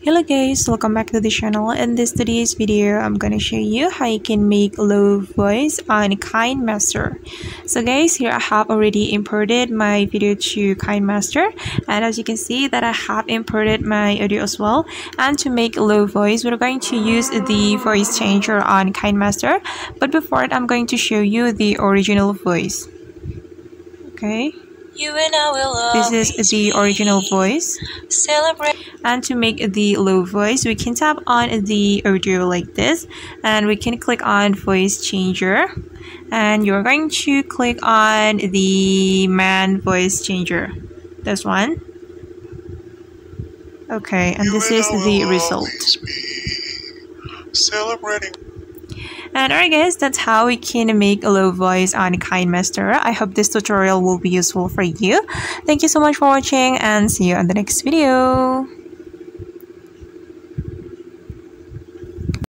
Hello guys, welcome back to the channel. In this today's video, I'm gonna show you how you can make low voice on KineMaster. So guys, here I have already imported my video to KineMaster, and as you can see that I have imported my audio as well. And to make low voice, we're going to use the voice changer on KineMaster. But before it, I'm going to show you the original voice. Okay. This is the original voice. Celebrate. And to make the low voice, we can tap on the audio like this, and we can click on voice changer, and you're going to click on the man voice changer, this one. Okay, and this is the result. Celebrating. And alright guys, that's how we can make a low voice on KineMaster. I hope this tutorial will be useful for you. Thank you so much for watching, and see you on the next video.